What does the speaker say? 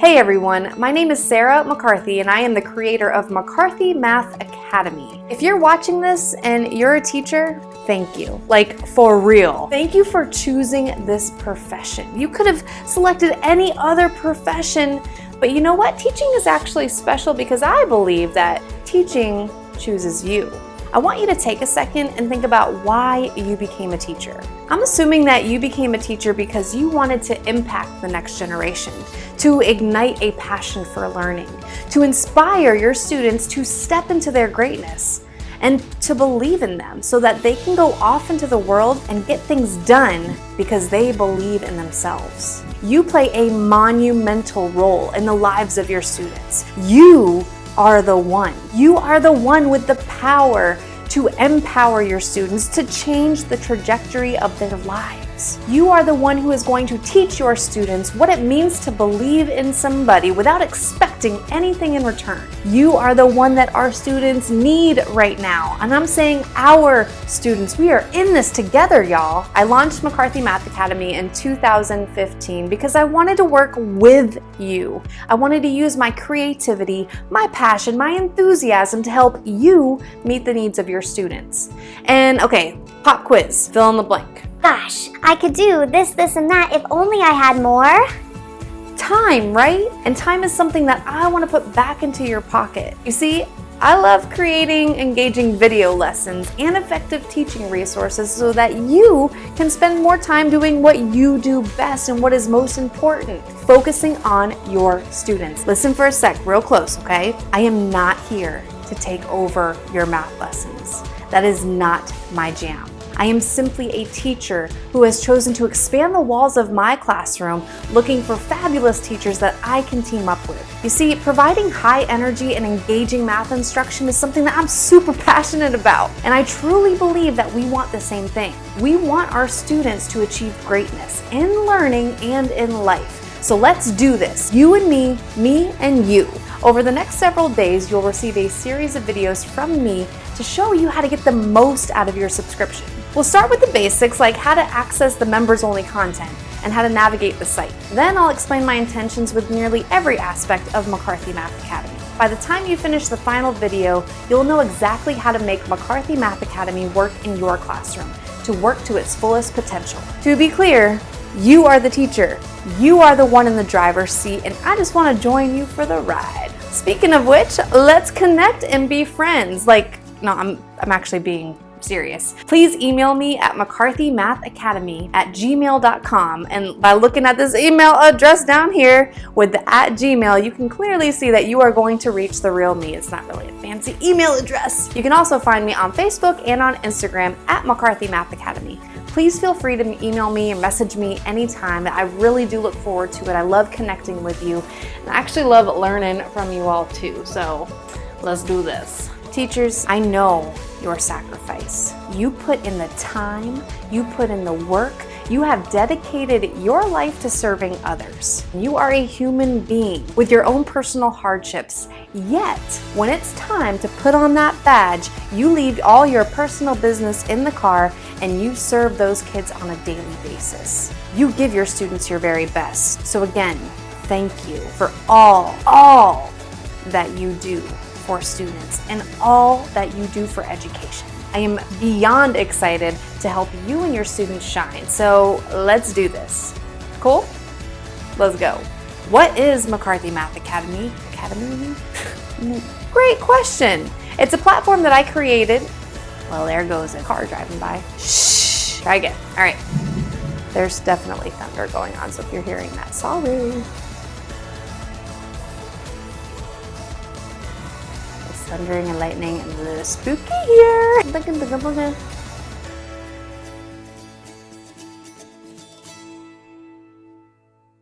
Hey everyone, my name is Sarah McCarthy and I am the creator of McCarthy Math Academy. If you're watching this and you're a teacher, thank you. Like, for real. Thank you for choosing this profession. You could have selected any other profession, but you know what? Teaching is actually special because I believe that teaching chooses you. I want you to take a second and think about why you became a teacher. I'm assuming that you became a teacher because you wanted to impact the next generation, to ignite a passion for learning, to inspire your students to step into their greatness, and to believe in them so that they can go off into the world and get things done because they believe in themselves. You play a monumental role in the lives of your students. You are the one. You are the one with the power to empower your students to change the trajectory of their lives. You are the one who is going to teach your students what it means to believe in somebody without expecting anything in return. You are the one that our students need right now. And I'm saying our students, we are in this together, y'all. I launched McCarthy Math Academy in 2015 because I wanted to work with you. I wanted to use my creativity, my passion, my enthusiasm to help you meet the needs of your students. And okay, pop quiz, fill in the blank. Gosh, I could do this, and that if only I had more. Time, right? And time is something that I want to put back into your pocket. You see, I love creating engaging video lessons and effective teaching resources so that you can spend more time doing what you do best and what is most important, focusing on your students. Listen for a sec, real close, okay? I am not here to take over your math lessons. That is not my jam. I am simply a teacher who has chosen to expand the walls of my classroom, looking for fabulous teachers that I can team up with. You see, providing high energy and engaging math instruction is something that I'm super passionate about. And I truly believe that we want the same thing. We want our students to achieve greatness in learning and in life. So let's do this. You and me and you. Over the next several days, you'll receive a series of videos from me to show you how to get the most out of your subscription. We'll start with the basics like how to access the members-only content and how to navigate the site. Then I'll explain my intentions with nearly every aspect of McCarthy Math Academy. By the time you finish the final video, you'll know exactly how to make McCarthy Math Academy work in your classroom to work to its fullest potential. To be clear, you are the teacher. You are the one in the driver's seat, and I just want to join you for the ride. Speaking of which, let's connect and be friends. No, I'm actually being serious. Please email me at mccarthymathacademy@gmail.com, and by looking at this email address down here with the @gmail, you can clearly see that you are going to reach the real me. It's not really a fancy email address. You can also find me on Facebook and on Instagram at McCarthy Math Academy. Please feel free to email me or message me anytime. I really do look forward to it. I love connecting with you, and I actually love learning from you all too. So let's do this. Teachers, I know your sacrifice. You put in the time, you put in the work, you have dedicated your life to serving others. You are a human being with your own personal hardships. Yet, when it's time to put on that badge, you leave all your personal business in the car and you serve those kids on a daily basis. You give your students your very best. So again, thank you for all that you do for students and all that you do for education. I am beyond excited to help you and your students shine. So let's do this. Cool? Let's go. What is McCarthy Math Academy? Great question. It's a platform that I created. Well, there goes a car driving by. Shh. Try again. All right. There's definitely thunder going on, so if you're hearing that, sorry. Thundering and lightning and a little spooky here.